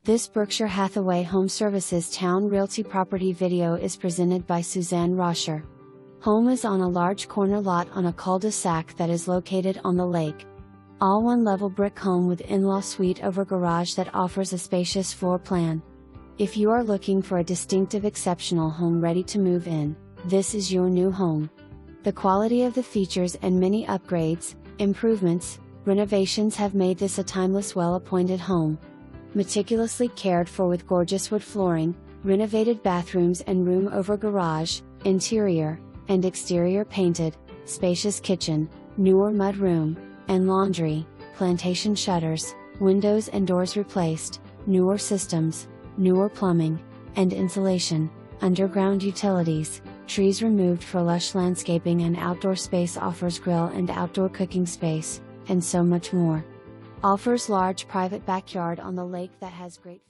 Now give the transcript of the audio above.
This Berkshire Hathaway HomeServices Towne Realty property video is presented by Suzanne Roscher. Home is on a large corner lot on a Cul De Sac that is located on the lake. All one-level brick home with in-law suite over garage that offers a spacious floor plan. If you are looking for a distinctive exceptional home ready to move in, this is your new home. The quality of the features and many upgrades, improvements, renovations have made this a timeless well-appointed home. Meticulously cared for with gorgeous wood flooring, renovated bathrooms and room over garage, interior and exterior painted, spacious kitchen, newer mud room, and laundry, plantation shutters, windows and doors replaced, newer systems, newer plumbing, and insulation, underground utilities, trees removed for Lush Landscaping and Outdoor space offers grill and outdoor cooking space, and so much more. Offers large private backyard on the lake that has great